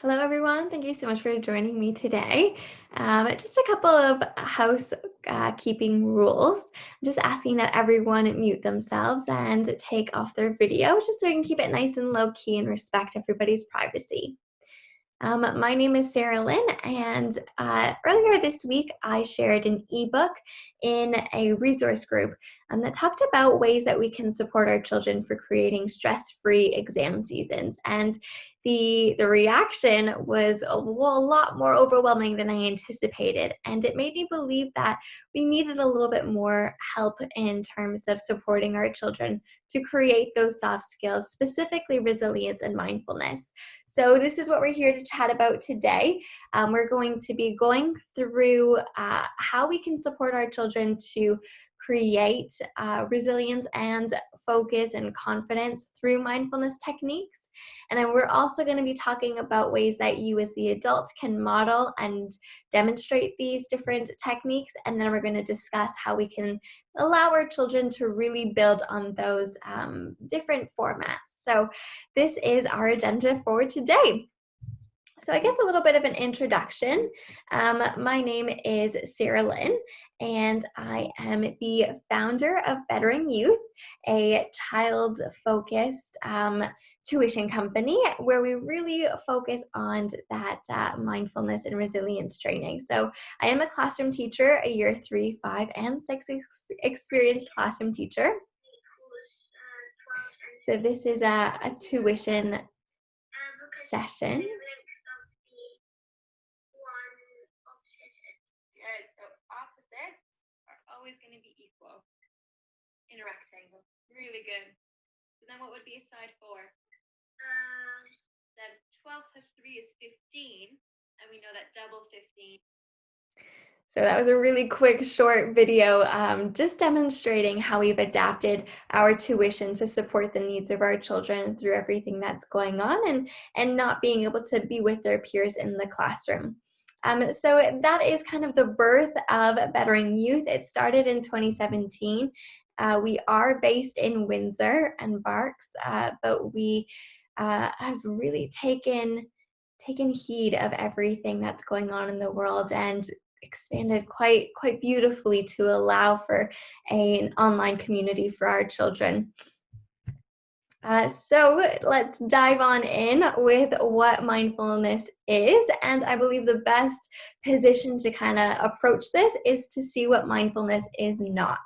Hello, everyone. Thank you so much for joining me today. Just a couple of housekeeping rules. I'm just asking that everyone mute themselves and take off their video just so we can keep it nice and low key and respect everybody's privacy. My name is Sarah Lynn, and earlier this week I shared an ebook in a resource group that talked about ways that we can support our children for creating stress-free exam seasons. And the reaction was a lot more overwhelming than I anticipated, and it made me believe that we needed a little bit more help in terms of supporting our children to create those soft skills, specifically resilience and mindfulness. So, this is what we're here to chat about today. We're going to be going through how we can support our children to create resilience and focus and confidence through mindfulness techniques. And then we're also going to be talking about ways that you, as the adult, can model and demonstrate these different techniques. And then we're going to discuss how we can allow our children to really build on those different formats. So, this is our agenda for today. So, I guess a little bit of an introduction. My name is Sarah Lynn, and I am the founder of Bettering Youth, a child focused tuition company where we really focus on that mindfulness and resilience training. So, I am a classroom teacher, a year 3, 5, and 6 experienced classroom teacher. So, this is a tuition session. Good. So opposites are always going to be equal in a rectangle. Really good. So then what would be a side 4? Then 12 plus 3 is 15. And we know that double 15. So that was a really quick, short video just demonstrating how we've adapted our tuition to support the needs of our children through everything that's going on and not being able to be with their peers in the classroom. So that is kind of the birth of Bettering Youth. It started in 2017. We are based in Windsor and Berks, but we have really taken heed of everything that's going on in the world and expanded quite beautifully to allow for an online community for our children. So let's dive on in with what mindfulness is. And I believe the best position to kind of approach this is to see what mindfulness is not.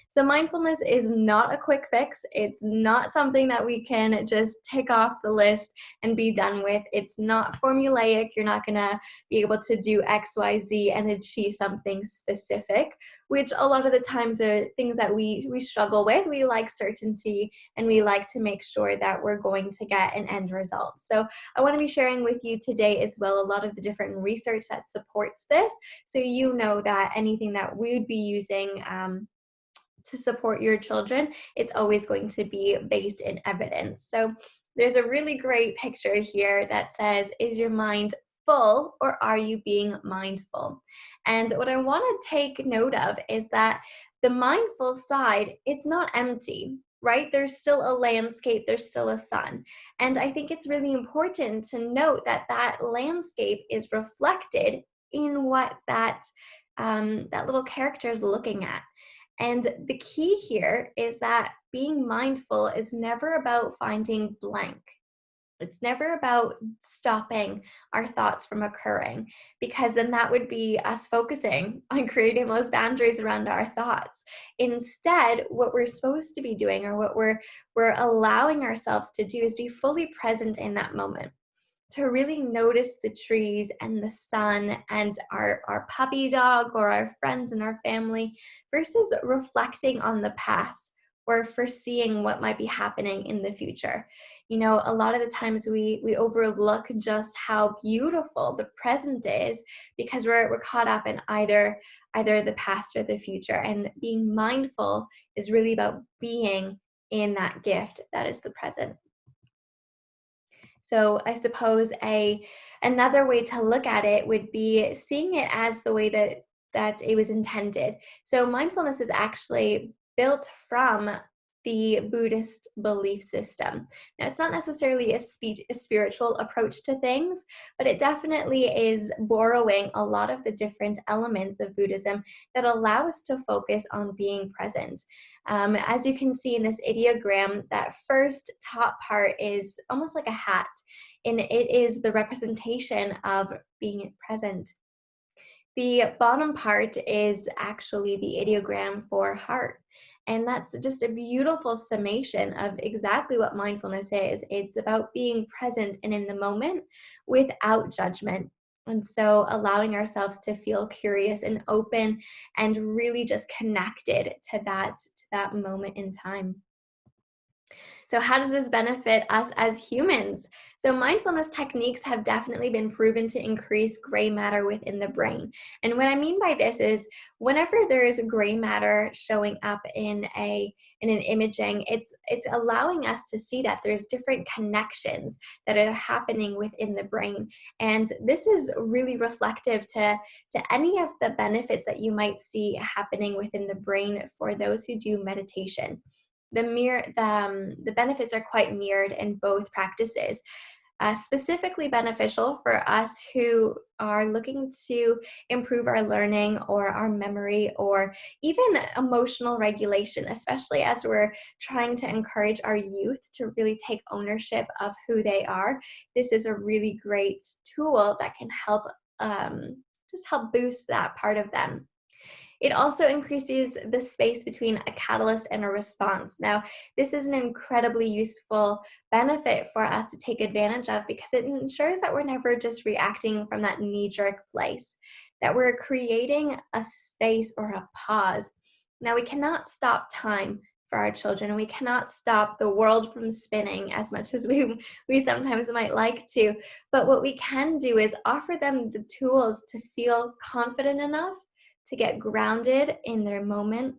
So, mindfulness is not a quick fix. It's not something that we can just tick off the list and be done with. It's not formulaic. You're not going to be able to do X, Y, Z and achieve something specific, which a lot of the times are things that we struggle with. We like certainty and we like to make sure that we're going to get an end result. So, I want to be sharing with you today as well a lot of the different research that supports this. So, you know that anything that we would be using to support your children, it's always going to be based in evidence. So there's a really great picture here that says, is your mind full or are you being mindful? And what I want to take note of is that the mindful side, it's not empty, right? There's still a landscape, there's still a sun. And I think it's really important to note that that landscape is reflected in what that little character is looking at. And the key here is that being mindful is never about finding blank. It's never about stopping our thoughts from occurring, because then that would be us focusing on creating those boundaries around our thoughts. Instead, what we're supposed to be doing, or what we're allowing ourselves to do, is be fully present in that moment, to really notice the trees and the sun and our puppy dog or our friends and our family, versus reflecting on the past or foreseeing what might be happening in the future. You know, a lot of the times we overlook just how beautiful the present is because we're caught up in either the past or the future. And being mindful is really about being in that gift that is the present. So I suppose another way to look at it would be seeing it as the way that it was intended. So mindfulness is actually built from the Buddhist belief system. Now, it's not necessarily a spiritual approach to things, but it definitely is borrowing a lot of the different elements of Buddhism that allow us to focus on being present. As you can see in this ideogram, that first top part is almost like a hat, and it is the representation of being present. The bottom part is actually the ideogram for heart. And that's just a beautiful summation of exactly what mindfulness is. It's about being present and in the moment without judgment. And so allowing ourselves to feel curious and open and really just connected to that moment in time. So how does this benefit us as humans? So mindfulness techniques have definitely been proven to increase gray matter within the brain. And what I mean by this is whenever there is gray matter showing up in an imaging, it's allowing us to see that there's different connections that are happening within the brain. And this is really reflective to any of the benefits that you might see happening within the brain for those who do meditation. The benefits are quite mirrored in both practices. Specifically beneficial for us who are looking to improve our learning or our memory or even emotional regulation, especially as we're trying to encourage our youth to really take ownership of who they are. This is a really great tool that can help just help boost that part of them. It also increases the space between a catalyst and a response. Now, this is an incredibly useful benefit for us to take advantage of because it ensures that we're never just reacting from that knee-jerk place, that we're creating a space or a pause. Now, we cannot stop time for our children. We cannot stop the world from spinning as much as we sometimes might like to. But what we can do is offer them the tools to feel confident enough to get grounded in their moment,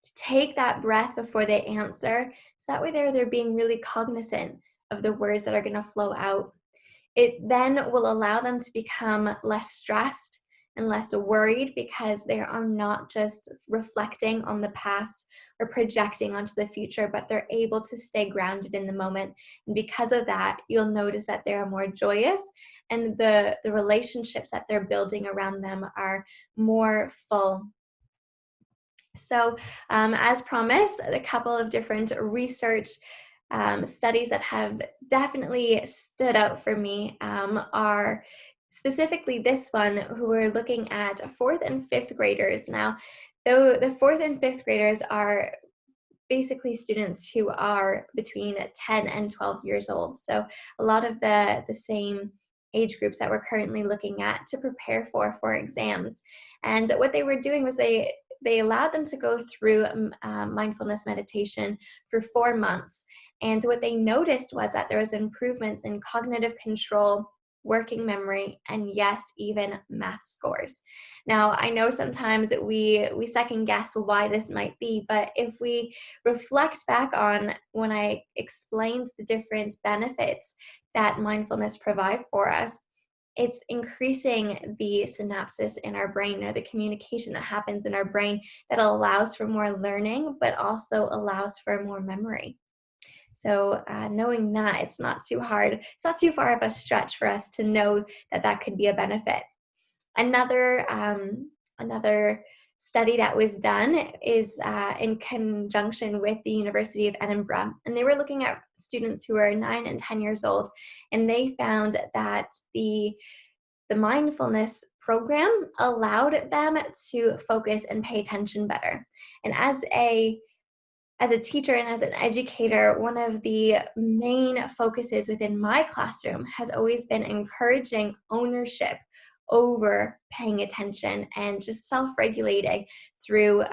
to take that breath before they answer. So that way they're being really cognizant of the words that are going to flow out. It then will allow them to become less stressed and less worried because they are not just reflecting on the past or projecting onto the future, but they're able to stay grounded in the moment. And because of that, you'll notice that they're more joyous and the relationships that they're building around them are more full. So as promised, a couple of different research studies that have definitely stood out for me are specifically this one, who we're looking at fourth and fifth graders. Now, though the fourth and fifth graders are basically students who are between 10 and 12 years old. So a lot of the same age groups that we're currently looking at to prepare for exams. And what they were doing was they allowed them to go through mindfulness meditation for 4 months. And what they noticed was that there was improvements in cognitive control, working memory, and yes, even math scores. Now, I know sometimes we second guess why this might be, but if we reflect back on when I explained the different benefits that mindfulness provide for us, it's increasing the synapses in our brain, or the communication that happens in our brain, that allows for more learning, but also allows for more memory. So knowing that, it's not too hard, it's not too far of a stretch for us to know that that could be a benefit. Another study that was done is in conjunction with the University of Edinburgh, and they were looking at students who are 9 and 10 years old, and they found that the mindfulness program allowed them to focus and pay attention better. And as a teacher and as an educator, one of the main focuses within my classroom has always been encouraging ownership over paying attention and just self-regulating through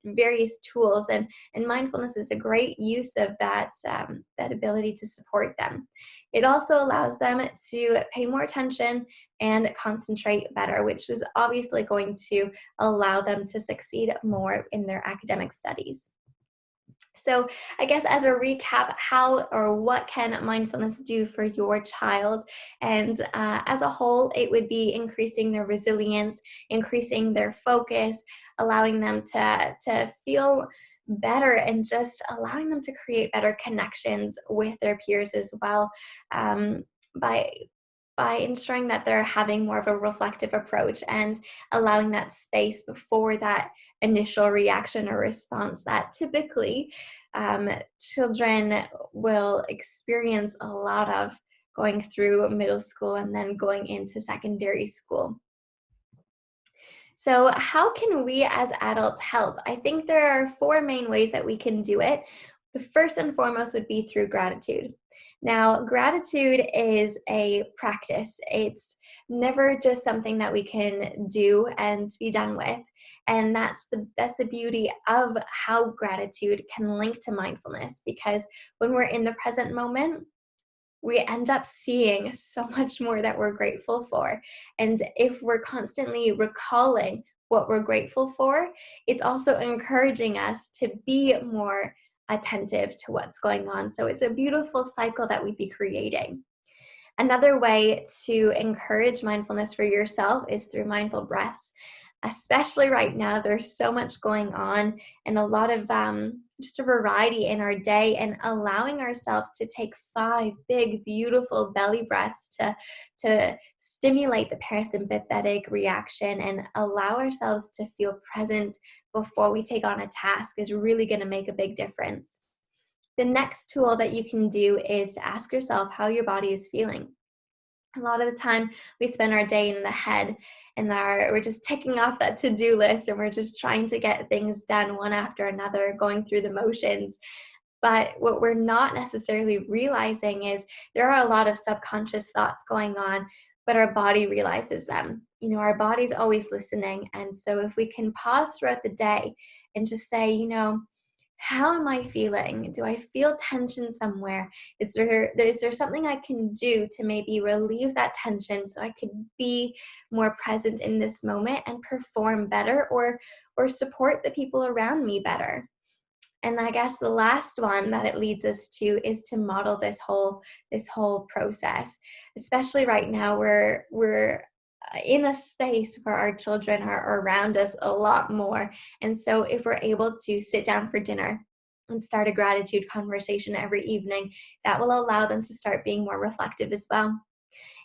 various tools, and mindfulness is a great use of that ability to support them. It also allows them to pay more attention and concentrate better, which is obviously going to allow them to succeed more in their academic studies. So I guess as a recap, how or what can mindfulness do for your child? And as a whole, it would be increasing their resilience, increasing their focus, allowing them to feel better, and just allowing them to create better connections with their peers as well, by ensuring that they're having more of a reflective approach and allowing that space before that initial reaction or response that typically children will experience a lot of going through middle school and then going into secondary school. So, how can we as adults help? I think there are four main ways that we can do it. The first and foremost would be through gratitude. Now, gratitude is a practice. It's never just something that we can do and be done with. And that's the beauty of how gratitude can link to mindfulness, because when we're in the present moment, we end up seeing so much more that we're grateful for. And if we're constantly recalling what we're grateful for, it's also encouraging us to be more attentive to what's going on. So it's a beautiful cycle that we'd be creating. Another way to encourage mindfulness for yourself is through mindful breaths. Especially right now, there's so much going on and a lot of just a variety in our day, and allowing ourselves to take 5 big, beautiful belly breaths to stimulate the parasympathetic reaction and allow ourselves to feel present before we take on a task is really going to make a big difference. The next tool that you can do is to ask yourself how your body is feeling. A lot of the time we spend our day in the head and we're just ticking off that to-do list, and we're just trying to get things done one after another, going through the motions. But what we're not necessarily realizing is there are a lot of subconscious thoughts going on, but our body realizes them. Our body's always listening. And so if we can pause throughout the day and just say, how am I feeling? Do I feel tension somewhere? Is there something I can do to maybe relieve that tension so I could be more present in this moment and perform better, or support the people around me better? And I guess the last one that it leads us to is to model this whole process. Especially right now, we're in a space where our children are around us a lot more. And so if we're able to sit down for dinner and start a gratitude conversation every evening, that will allow them to start being more reflective as well.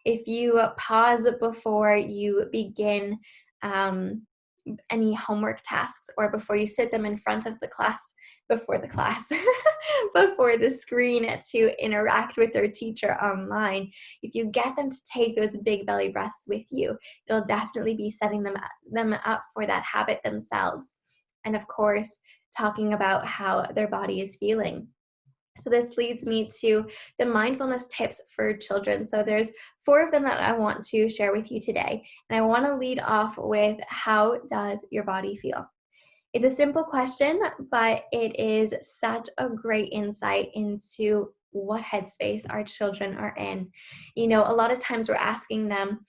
If you pause before you begin any homework tasks, or before you sit them in front of the class, before the class, before the screen to interact with their teacher online, if you get them to take those big belly breaths with you, it'll definitely be setting them up for that habit themselves. And of course, talking about how their body is feeling. So this leads me to the mindfulness tips for children. So there's 4 of them that I want to share with you today. And I want to lead off with, how does your body feel? It's a simple question, but it is such a great insight into what headspace our children are in. A lot of times we're asking them,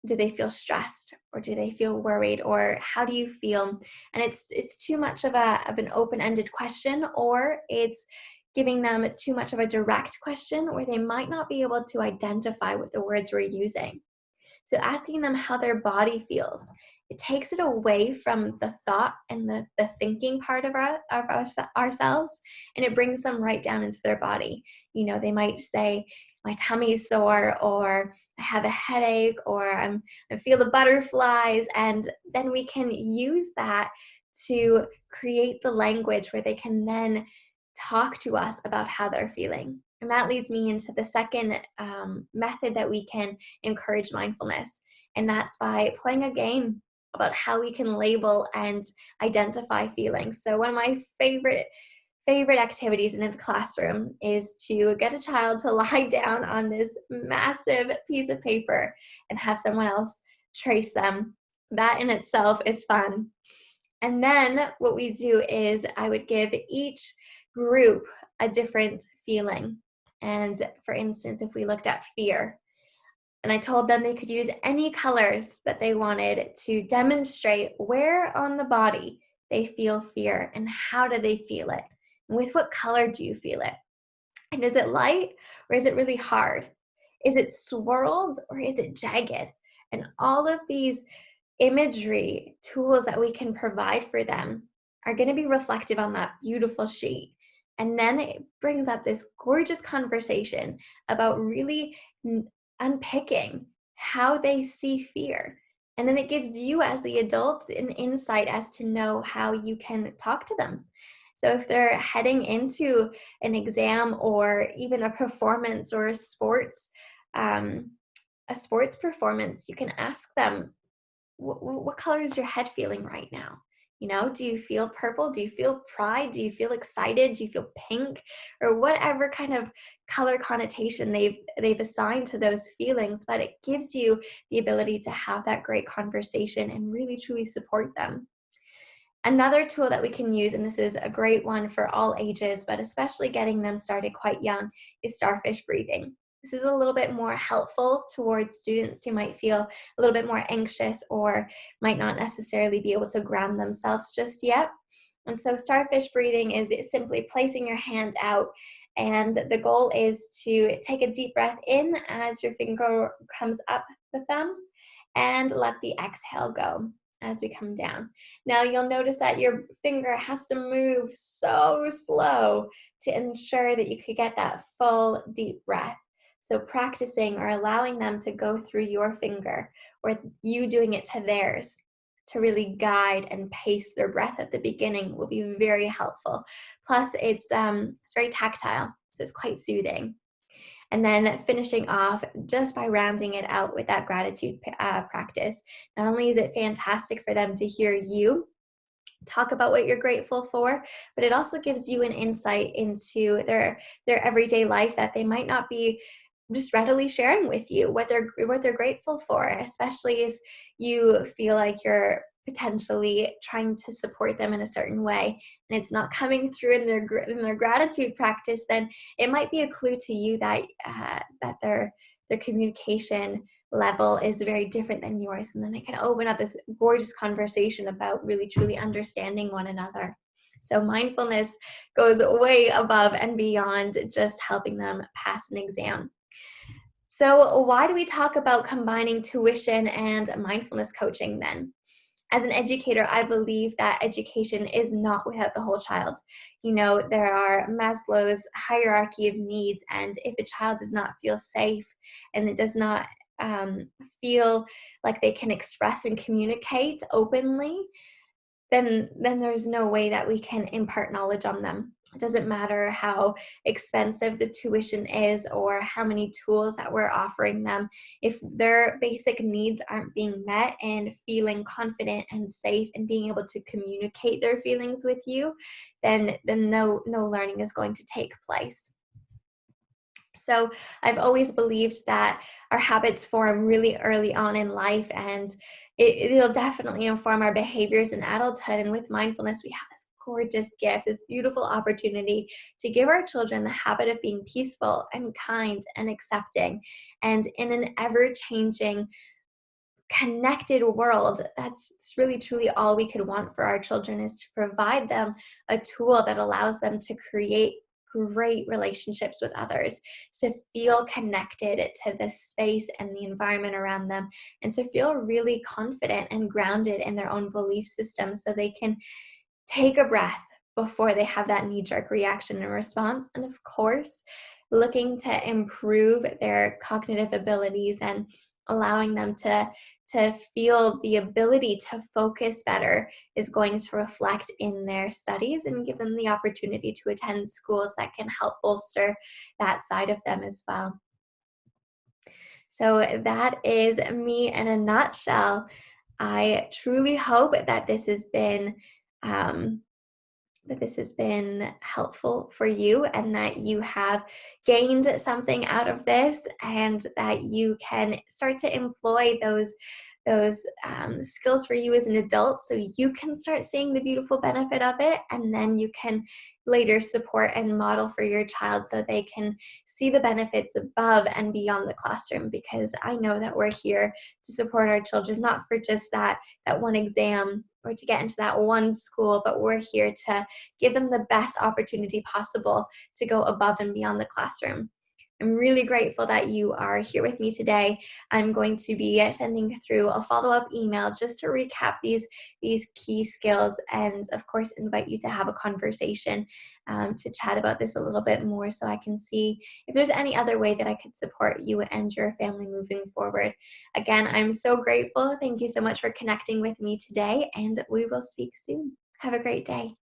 do they feel stressed, or do they feel worried, or how do you feel? And it's too much of an open-ended question, or it's giving them too much of a direct question where they might not be able to identify with the words we're using. So asking them how their body feels, it takes it away from the thought and the thinking part of ourselves, and it brings them right down into their body. They might say, my tummy's sore, or I have a headache, or I feel the butterflies, and then we can use that to create the language where they can then talk to us about how they're feeling. And that leads me into the second method that we can encourage mindfulness, and that's by playing a game about how we can label and identify feelings. So one of my favorite activities in the classroom is to get a child to lie down on this massive piece of paper and have someone else trace them. That in itself is fun. And then what we do is I would give each group a different feeling. And for instance, if we looked at fear, and I told them they could use any colors that they wanted to demonstrate where on the body they feel fear and how do they feel it. And with what color do you feel it? And is it light, or is it really hard? Is it swirled, or is it jagged? And all of these imagery tools that we can provide for them are going to be reflective on that beautiful sheet. And then it brings up this gorgeous conversation about really unpicking how they see fear. And then it gives you, as the adult, an insight as to know how you can talk to them. So if they're heading into an exam or even a performance or a sports performance, you can ask them, what color is your head feeling right now? You know, do you feel purple? Do you feel pride? Do you feel excited? Do you feel pink? Or whatever kind of color connotation they've assigned to those feelings, but it gives you the ability to have that great conversation and really truly support them. Another tool that we can use, and this is a great one for all ages, but especially getting them started quite young, is starfish breathing. This is a little bit more helpful towards students who might feel a little bit more anxious or might not necessarily be able to ground themselves just yet. And so starfish breathing is simply placing your hand out, and the goal is to take a deep breath in as your finger comes up the thumb and let the exhale go as we come down. Now you'll notice that your finger has to move so slow to ensure that you could get that full deep breath. So practicing or allowing them to go through your finger or you doing it to theirs to really guide and pace their breath at the beginning will be very helpful. Plus it's very tactile, so it's quite soothing. And then finishing off just by rounding it out with that gratitude practice. Not only is it fantastic for them to hear you talk about what you're grateful for, but it also gives you an insight into their everyday life that they might not be just readily sharing with you what they're grateful for, especially if you feel like you're potentially trying to support them in a certain way and it's not coming through in their gratitude practice. Then it might be a clue to you that their communication level is very different than yours, and then it can open up this gorgeous conversation about really truly understanding one another. So mindfulness goes way above and beyond just helping them pass an exam. So why do we talk about combining tuition and mindfulness coaching then? As an educator, I believe that education is not without the whole child. You know, there are Maslow's hierarchy of needs, and if a child does not feel safe and it does not feel like they can express and communicate openly, then there's no way that we can impart knowledge on them. It doesn't matter how expensive the tuition is or how many tools that we're offering them. If their basic needs aren't being met and feeling confident and safe and being able to communicate their feelings with you, then no learning is going to take place. So I've always believed that our habits form really early on in life, and it'll definitely inform our behaviors in adulthood. And with mindfulness, we have this gorgeous gift, this beautiful opportunity to give our children the habit of being peaceful and kind and accepting. And in an ever-changing, connected world, that's really truly all we could want for our children, is to provide them a tool that allows them to create great relationships with others, to feel connected to the space and the environment around them, and to feel really confident and grounded in their own belief system so they can take a breath before they have that knee-jerk reaction and response. And of course, looking to improve their cognitive abilities and allowing them to feel the ability to focus better is going to reflect in their studies and give them the opportunity to attend schools that can help bolster that side of them as well. So that is me in a nutshell. I truly hope that this has been helpful for you and that you have gained something out of this and that you can start to employ those skills for you as an adult so you can start seeing the beautiful benefit of it, and then you can later support and model for your child so they can see the benefits above and beyond the classroom, because I know that we're here to support our children, not for just that one exam or to get into that one school, but we're here to give them the best opportunity possible to go above and beyond the classroom. I'm really grateful that you are here with me today. I'm going to be sending through a follow-up email just to recap these key skills, and of course invite you to have a conversation to chat about this a little bit more, so I can see if there's any other way that I could support you and your family moving forward. Again, I'm so grateful. Thank you so much for connecting with me today, and we will speak soon. Have a great day.